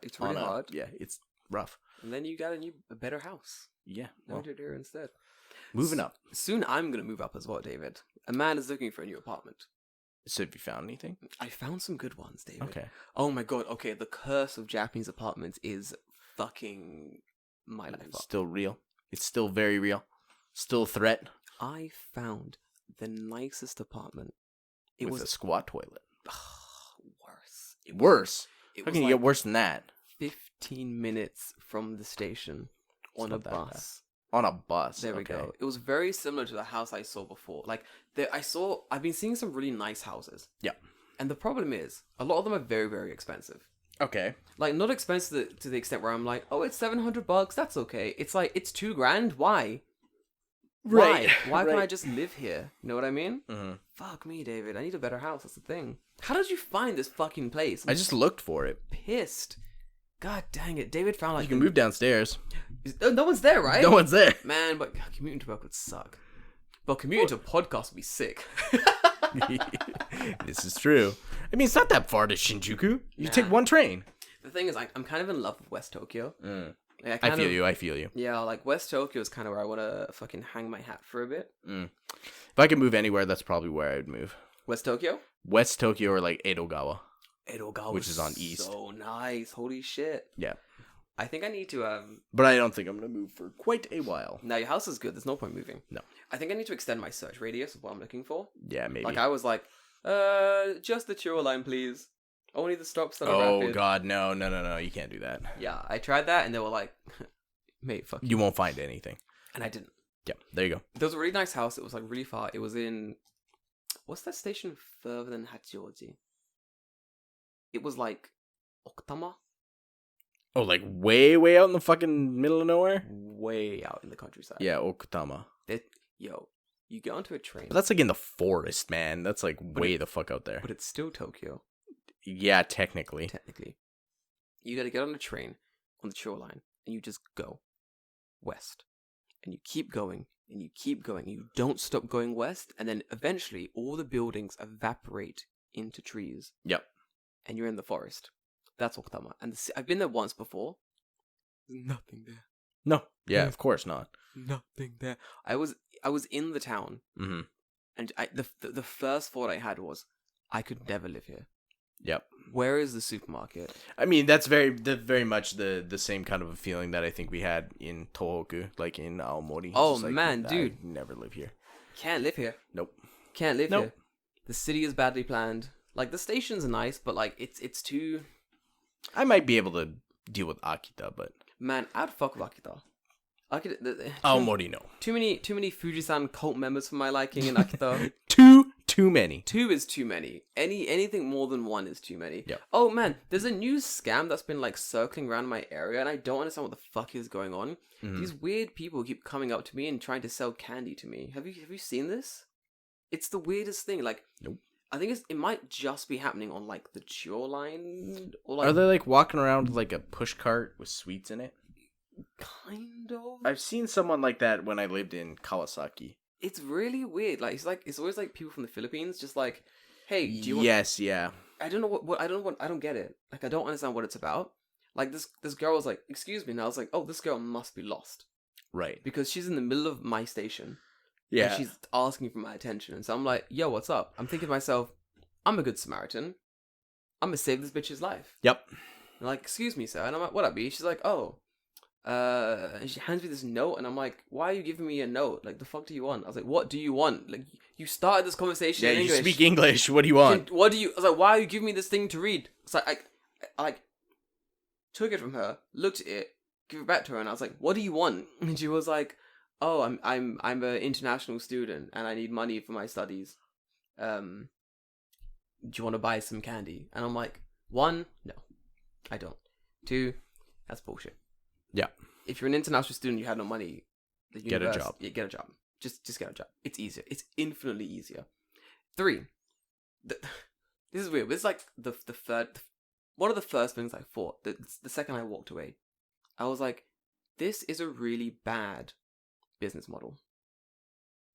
It's really hard. Yeah, it's rough. And then you got a better house. Yeah. Well, here instead. Moving up. Soon I'm going to move up as well, David. A man is looking for a new apartment. So have you found anything? I found some good ones, David. Okay. Oh my god, okay, the curse of Japanese apartments is fucking my life up. Still real. It's still very real. Still a threat. I found the nicest apartment. It was a squat toilet. Worse. Worse? How can you get worse than that? 15 minutes from the station on a bus. On a bus. There we go. It was very similar to the house I saw before. Like, I've been seeing some really nice houses. Yeah. And the problem is, a lot of them are very, very expensive. Okay. Like, not expensive to the extent where I'm like, oh, it's $700, that's okay. It's like, it's $2,000, why? Right. Why can't I just live here? You know what I mean? Mm-hmm. Fuck me, David. I need a better house, that's the thing. How did you find this fucking place? I just looked for it. Pissed. God dang it. David found like... You can move downstairs. No one's there, right? No one's there. Man, but commuting to work would suck. But commuting to a podcast would be sick. This is true. I mean, it's not that far to Shinjuku. You take one train. The thing is, I'm kind of in love with West Tokyo. Like, I feel you. Yeah, like West Tokyo is kind of where I want to fucking hang my hat for a bit. If I could move anywhere, that's probably where I would move. West Tokyo? West Tokyo or like Edogawa. Edogawa, which is on east. So nice. Holy shit. Yeah. I think I need to But I don't think I'm gonna move for quite a while. Now your house is good. There's no point moving. No. I think I need to extend my search radius of what I'm looking for. Yeah, maybe. Like I was like, just the Churro line, please. Only the stops that are rapid. Oh god, no. You can't do that. Yeah, I tried that and they were like, mate, fuck you. You won't find anything. And I didn't. Yeah, there you go. There was a really nice house. It was like really far. It was in... What's that station further than Hachioji? It was like... Okutama? Oh, like way, way out in the fucking middle of nowhere? Way out in the countryside. Yeah, Okutama. Yo, you get onto a train. But that's like in the forest, man. That's like way the fuck out there. But it's still Tokyo. Yeah, technically. You gotta get on a train on the shoreline, and you just go west. And you keep going, and you keep going. You don't stop going west, and then eventually all the buildings evaporate into trees. Yep. And you're in the forest. That's Okutama. And I've been there once before. There's nothing there. No. Yeah, of course not. Nothing there. I was in the town, and the first thought I had was, I could never live here. Yep. Where is the supermarket? I mean, that's very much the same kind of a feeling that I think we had in Tohoku, like in Aomori. Oh like, man, dude, I'd never live here. Can't live here. Nope. Can't live here. The city is badly planned. Like the stations are nice, but like it's too. I might be able to deal with Akita, but man, I'd fuck with Akita. Aomori, no. Too many Fujisan cult members for my liking in Akita. Too many. 2 is too many. Anything more than 1 is too many. Yep. Oh man, there's a new scam that's been like circling around my area, and I don't understand what the fuck is going on. These weird people keep coming up to me and trying to sell candy to me. Have you seen this? It's the weirdest thing. Like, nope. I think it might just be happening on like the shoreline. Or like, are they like walking around with like a push cart with sweets in it? Kind of. I've seen someone like that when I lived in Kawasaki. It's really weird. Like it's always like people from the Philippines, just like, hey, do you want... Yes, yeah. I don't know what I don't get it. Like I don't understand what it's about. Like this girl was like, excuse me, and I was like, oh, this girl must be lost, right? Because she's in the middle of my station. Yeah. And she's asking for my attention, and so I'm like, yo, what's up? I'm thinking to myself, I'm a good Samaritan. I'm gonna save this bitch's life. Yep. And like, excuse me, sir, and I'm like, what up, B? She's like, oh. And she hands me this note, and I'm like, why are you giving me a note? Like, the fuck do you want? I was like, what do you want? Like, you started this conversation in English. You speak English. What do you want? What do you... I was like, why are you giving me this thing to read? It's like, I like, took it from her, looked at it, gave it back to her, and I was like, what do you want? And she was like, oh, I'm an international student, and I need money for my studies. Do you want to buy some candy? And I'm like, 1, no, I don't. 2, that's bullshit. Yeah. If you're an international student, you have no money. Get a job. Yeah, get a job. Just get a job. It's easier. It's infinitely easier. 3. This is weird. This is like the third. One of the first things I thought. The second I walked away, I was like, this is a really bad business model.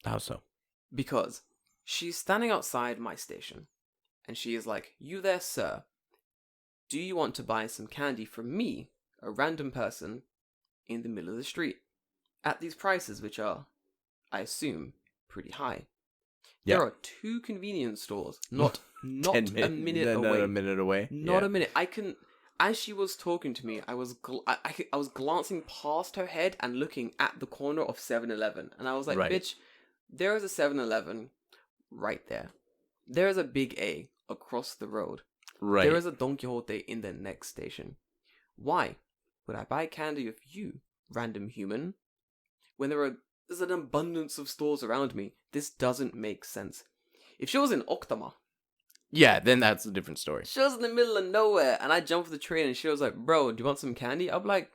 How so? Because she's standing outside my station, and she is like, you there, sir? Do you want to buy some candy from me, a random person, in the middle of the street, at these prices, which are, I assume, pretty high? There are 2 convenience stores, not a minute away. Not a minute away. Not a minute. I can. As she was talking to me, I was glancing past her head and looking at the corner of 7-Eleven, and I was like, bitch, there is a 7-Eleven right there. There is a Big A across the road. Right. There is a Don Quixote in the next station. Why would I buy candy of you, random human, when there's an abundance of stores around me? This doesn't make sense. If she was in Okutama, yeah, then that's a different story. She was in the middle of nowhere, and I jumped off the train, and she was like, bro, do you want some candy? I'm like,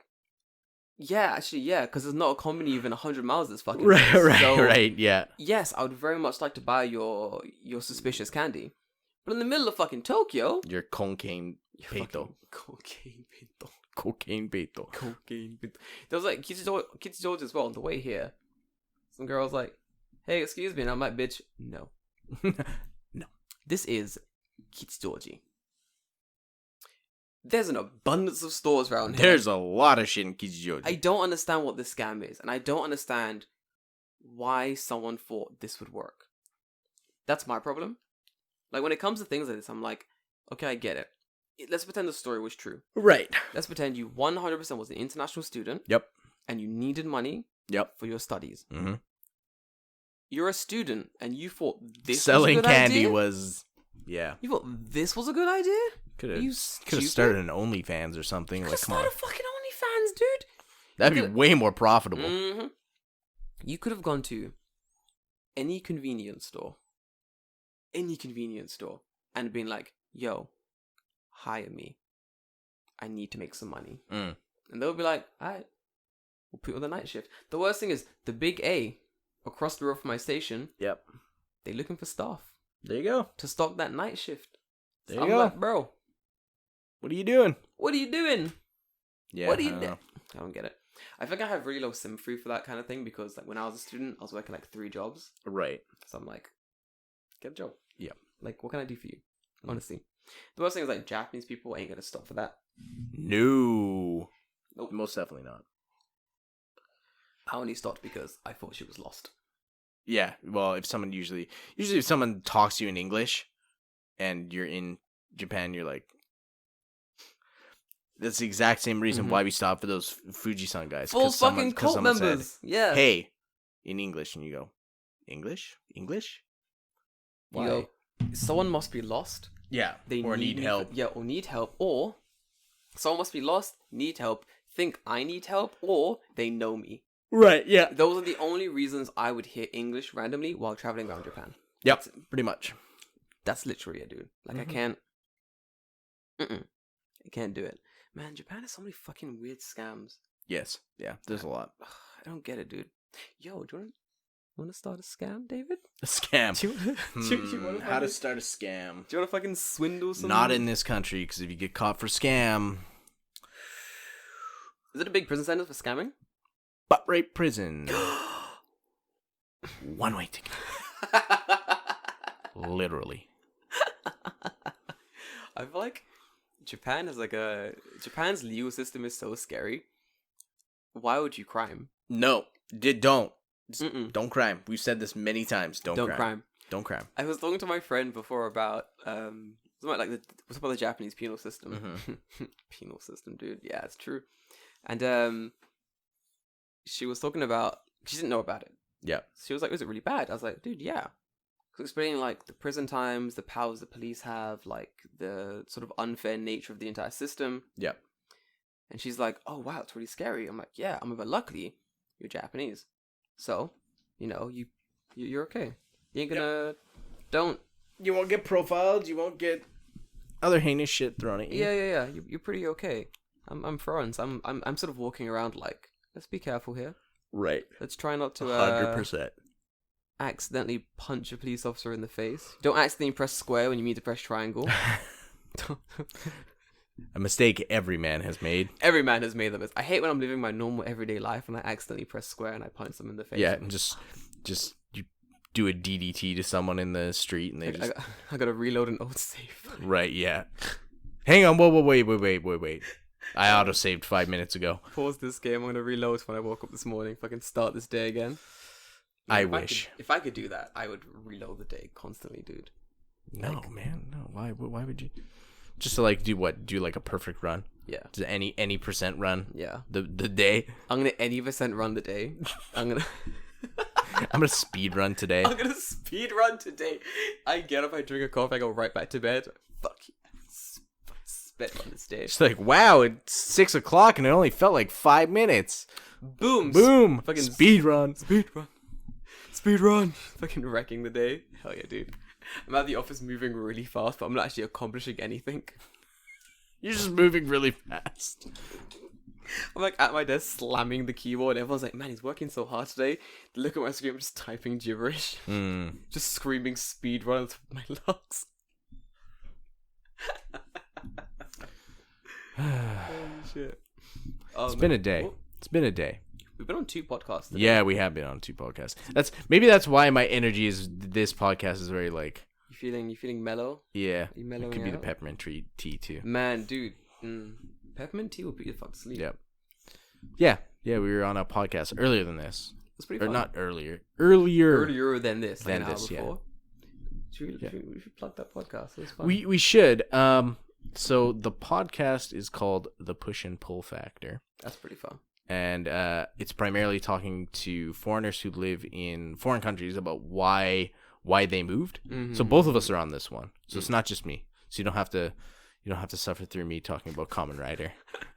yeah, actually, yeah, because there's not a company even 100 miles this fucking place. Right, yeah. Yes, I would very much like to buy your suspicious candy. But in the middle of fucking Tokyo... Your cocaine peito. Cocaine peito. Cocaine peito. Cocaine peito. There was like Kichijoji as well on the way here. Some girl was like, hey, excuse me, and I'm like, bitch, no. No. This is Kichijoji. There's an abundance of stores around here. There's a lot of shit in Kichijoji. I don't understand what this scam is, and I don't understand why someone thought this would work. That's my problem. Like, when it comes to things like this, I'm like, okay, I get it. Let's pretend the story was true. Right. Let's pretend you 100% was an international student. Yep. And you needed money. Yep. For your studies. Mm-hmm. You're a student, and you thought this selling was a good candy idea? Was... Yeah. You thought this was a good idea? Could have started an OnlyFans or something. Could have started a fucking OnlyFans, dude. That'd be way more profitable. Mm-hmm. You could have gone to any convenience store, and been like, yo, hire me. I need to make some money. And they'll be like, all right, we'll put you on the night shift. The worst thing is, the big A, across the road from my station, yep, they're looking for staff. There you go. To stock that night shift. There you go. Like, bro, what are you doing? Yeah, what are you doing? I don't get it. I think I have really low sympathy for that kind of thing because, like, when I was a student, I was working like 3 jobs. Right. So I'm like, get a job. Yeah. Like, what can I do for you? Honestly. The worst thing is, like, Japanese people ain't gonna stop for that. No. Nope. Most definitely not. I only stopped because I thought she was lost. Yeah. Well, if someone usually if someone talks to you in English and you're in Japan, you're like, that's the exact same reason why we stopped for those Fuji-san guys. Full fucking cult members. Said, yeah. Hey, in English, and you go, English? Why? You go, someone must be lost. Yeah. Or need help. Or need help. Or someone must be lost, need help, think I need help, or they know me. Right, yeah. Those are the only reasons I would hear English randomly while traveling around Japan. Yep, pretty much. That's literally it, dude. Like, I can't... I can't do it. Man, Japan has so many fucking weird scams. Yes, yeah, there's a lot. I don't get it, dude. Yo, do you want to start a scam, David? A scam? Do you wanna how to start a scam? Do you want to fucking swindle someone? Not in this country, because if you get caught for scam... Is it a big prison sentence for scamming? Butt rape prison. One-way ticket. Literally. I feel like Japan is like Japan's legal system is so scary. Why would you crime? No, don't. Don't crime. We've said this many times. Don't crime. Don't crime. I was talking to my friend before about something like the Japanese penal system. Penal system, dude. Yeah, it's true. And she was talking about, she didn't know about it. Yeah. She was like, "Was it really bad?" I was like, "Dude, yeah." So explaining like the prison times, the powers the police have, like the sort of unfair nature of the entire system. Yeah. And she's like, "Oh wow, it's really scary." I'm like, "Yeah." But luckily, you're Japanese, so you know you're okay. You ain't gonna You won't get profiled. You won't get other heinous shit thrown at you. Yeah. You're pretty okay. I'm foreign. So I'm sort of walking around like, let's be careful here. Right. Let's try not to 100%. Accidentally punch a police officer in the face. Don't accidentally press square when you mean to press triangle. A mistake every man has made. Every man has made them. I hate when I'm living my normal everyday life and I accidentally press square and I punch them in the face. Yeah, and just you do a DDT to someone in the street and they just... I gotta reload an old save. Right, yeah. Hang on, wait. I auto-saved 5 minutes ago. Pause this game, I'm gonna reload when I woke up this morning if I can start this day again. I wish. If I could do that, I would reload the day constantly, dude. No, man, no. Why would you? Just to like do what? Do like a perfect run? Yeah. Just any percent run? Yeah. The day? I'm gonna any percent run the day. I'm gonna speed run today. I'm gonna speed run today. I get up, I drink a coffee, I go right back to bed. Fuck yeah. Spit on this day. It's like, wow, it's 6 o'clock and it only felt like 5 minutes. Boom. Fucking speed run. Fucking wrecking the day. Hell yeah, dude. I'm at the office moving really fast, but I'm not actually accomplishing anything. You're just moving really fast. I'm like at my desk slamming the keyboard. Everyone's like, "Man, he's working so hard today." They look at my screen, I'm just typing gibberish. Just screaming speed run with my lungs. Holy shit. It's been a day. What? It's been a day. We've been on 2 podcasts today. Yeah, we have been on 2 podcasts. That's why my energy is. This podcast is very like. You feeling mellow? Yeah, you mellowing it could be out? the peppermint tea too. Man, dude, peppermint tea will put you the fuck to sleep. Yep. Yeah. We were on a podcast earlier than this. It's pretty or fun. not earlier. Earlier than this. Like than an hour this. before. Yeah. We should plug that podcast. It was fun. We should. So the podcast is called The Push and Pull Factor. That's pretty fun. And it's primarily talking to foreigners who live in foreign countries about why they moved. Mm-hmm. So both of us are on this one. So it's not just me. So you don't have to suffer through me talking about Kamen Rider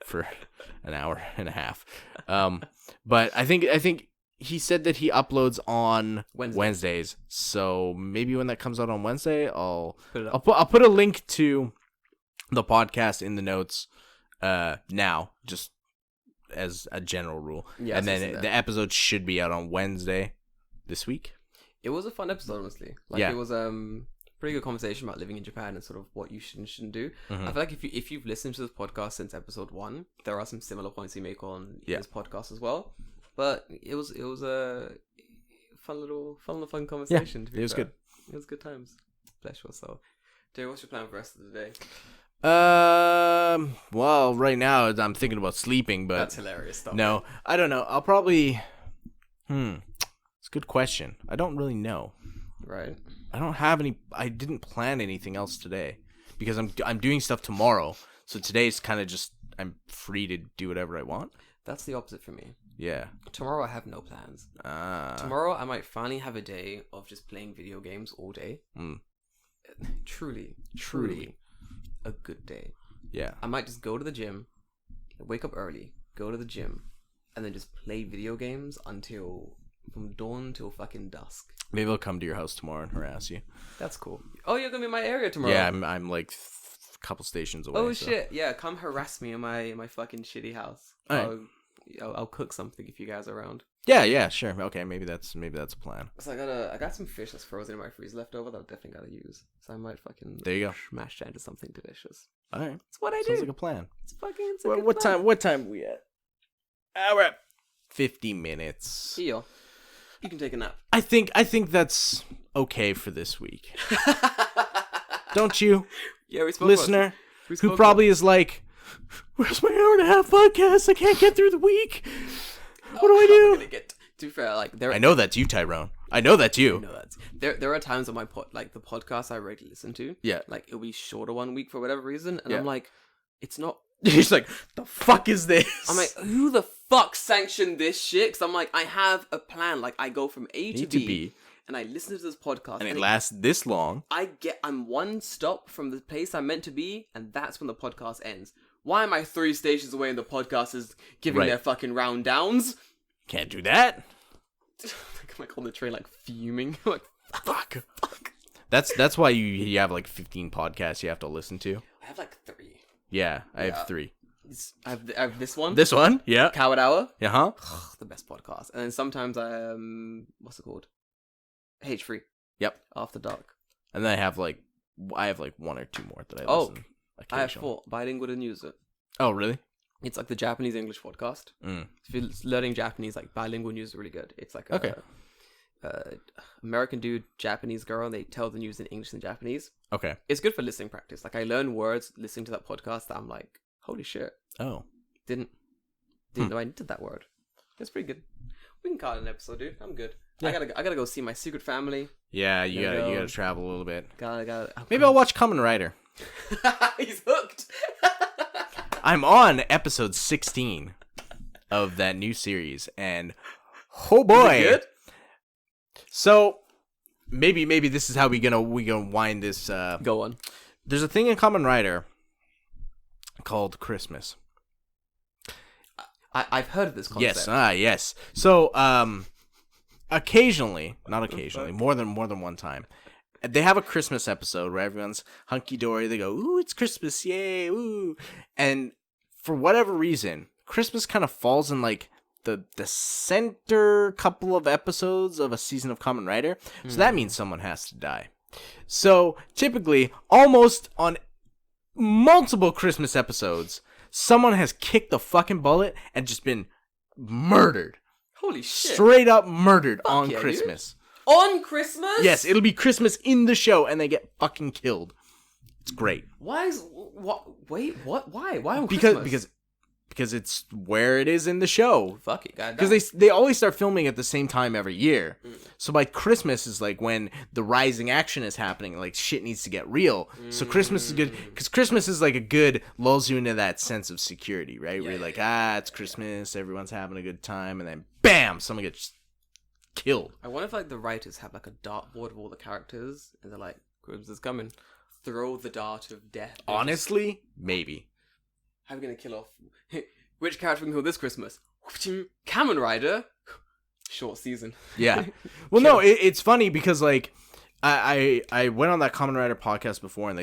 for an hour and a half. But I think he said that he uploads on Wednesdays. So maybe when that comes out on Wednesday, I'll put a link to the podcast in the notes now, just as a general rule. Yeah, and then the episode should be out on Wednesday this week. It was a fun episode, honestly. It was pretty good conversation about living in Japan and sort of what you should and shouldn't do. Mm-hmm. I feel like if you've listened to this podcast since episode 1, there are some similar points you make on this podcast as well. But it was a fun conversation. Yeah, it was good. It was good times. Bless your soul. Terry, what's your plan for the rest of the day? Well, right now I'm thinking about sleeping, but that's hilarious stuff. No, I don't know. I'll probably. It's a good question. I don't really know. Right. I don't have any. I didn't plan anything else today because I'm doing stuff tomorrow. So today's kind of just I'm free to do whatever I want. That's the opposite for me. Yeah. Tomorrow I have no plans. Tomorrow I might finally have a day of just playing video games all day. Truly a good day. Yeah. I might just go to the gym, wake up early, go to the gym, and then just play video games from dawn till fucking dusk. Maybe I'll come to your house tomorrow and harass you. That's cool. Oh, you're gonna be in my area tomorrow. Yeah, I'm like a couple stations away. Oh shit! Yeah, come harass me in my fucking shitty house. Right. I'll cook something if you guys are around. Yeah, sure. Okay, maybe that's a plan. So I got some fish that's frozen in my freezer left over that I definitely gotta use. So I might fucking there you go. Smash that into something delicious. All right, that's what I do. Sounds like a plan. It's fucking. What time are we at? We're at 50 minutes. Yo, you can take a nap. I think that's okay for this week. Don't you? Yeah, we spoke listener who probably is like, where's my hour and a half podcast? I can't get through the week. What do I do? To be fair, I know that's you, Tyrone. I know that's you. I know that's there are times on my the podcast I regularly listen to. Yeah. Like it'll be shorter one week for whatever reason, and I'm like, it's not. He's like, the fuck is this? I'm like, who the fuck sanctioned this shit? Because I'm like, I have a plan. Like I go from A to B. And I listen to this podcast, and it lasts this long. I'm one stop from the place I'm meant to be, and that's when the podcast ends. Why am I 3 stations away and the podcast is giving their fucking round downs? Can't do that. I'm like on the train, like fuming. Like fuck. That's why you have like 15 podcasts you have to listen to. I have like 3. Yeah, I have 3. I have this one. This one, yeah. Coward Hour. Uh-huh. The best podcast. And then sometimes what's it called? H3. Yep. After Dark. And then I have like 1 or 2 more that I listen. I have 4. Bilingual and use it. Oh, really? It's like the Japanese English podcast. If you're learning Japanese, like bilingual news is really good. It's like American dude, Japanese girl, and they tell the news in English and Japanese. Okay. It's good for listening practice. Like I learn words listening to that podcast that I'm like, holy shit. Oh. Didn't know I needed that word. It's pretty good. We can call it an episode, dude. I'm good. Yeah. I gotta go see my secret family. Yeah, you gotta travel a little bit. Gotta. Maybe I'll watch Kamen Rider. He's hooked. I'm on episode 16 of that new series, and oh boy! Is it good? So maybe this is how we gonna wind this. Go on. There's a thing in Kamen Rider called Christmas. I've heard of this concept. Yes. So occasionally, not occasionally, more than one time, they have a Christmas episode where everyone's hunky dory. They go, "Ooh, it's Christmas, yay, ooh!" And for whatever reason, Christmas kind of falls in like the center couple of episodes of a season of Kamen Rider. So that means someone has to die. So typically, almost on multiple Christmas episodes, someone has kicked the fucking bullet and just been murdered. Holy shit. Straight up murdered on Christmas. Dude. On Christmas? Yes, it'll be Christmas in the show and they get fucking killed. It's great. Why is... Wait, what? Why? Why on Christmas? Because it's where it is in the show. Fuck it, goddamn. Because they always start filming at the same time every year. So by Christmas is like when the rising action is happening. Like shit needs to get real. So Christmas is good. Because Christmas is like a good lulls you into that sense of security, right? Where you're like, it's Christmas. Everyone's having a good time. And then bam, someone gets killed. I wonder if like the writers have like a dartboard of all the characters. And they're like, Christmas is coming. Throw the dart of death. Honestly, maybe. How are we going to kill off... Which character we can kill this Christmas? Kamen Rider? Short season. Yeah. Well, no, it's funny because like I went on that Kamen Rider podcast before and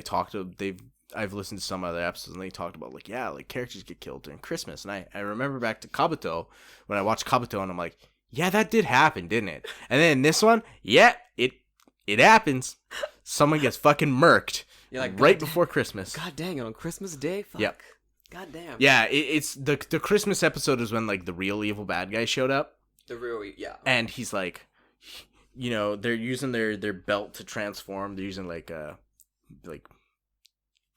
I've listened to some other episodes and they talked about like, yeah, like characters get killed during Christmas. And I remember back to Kabuto when I watched Kabuto and I'm like, yeah, that did happen, didn't it? And then this one, yeah, it happens. Someone gets fucking murked right before Christmas. God dang it, on Christmas Day? Fuck. Yep. God damn. Yeah, it's the Christmas episode is when like the real evil bad guy showed up. And he's like, you know, they're using their belt to transform. They're using like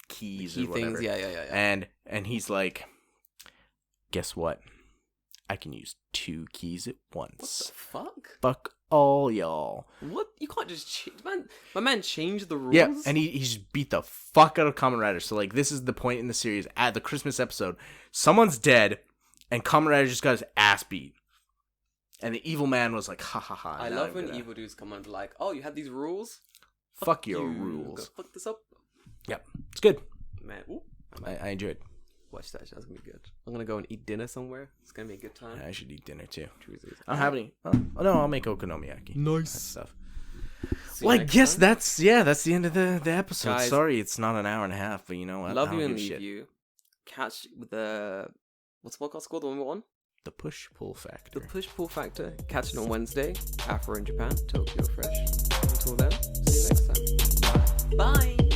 keys or whatever. Things. Yeah. And he's like, guess what? I can use 2 keys at once. What the fuck? Fuck all y'all. What? You can't just change... My man changed the rules? Yeah, and he's beat the fuck out of Kamen Rider. So, like, this is the point in the series, at the Christmas episode, someone's dead, and Kamen Rider just got his ass beat. And the evil man was like, ha ha ha. I love when evil dudes come and be like, oh, you have these rules? Fuck your rules. Go fuck this up. Yep. It's good. Man, I enjoyed it. Watch that. That's gonna be good. I'm gonna go and eat dinner somewhere. It's gonna be a good time. Yeah, I should eat dinner too. I don't have any. Oh no, I'll make okonomiyaki. Nice stuff. Well, I guess that's the end of the episode. Guys, sorry, it's not an hour and a half, but you know what? Love you and leave you. Catch with the what's the podcast called? The one we won? The Push Pull Factor. The Push Pull Factor. Catch it on Wednesday. Afro in Japan. Tokyo Fresh. Until then, see you next time. Bye.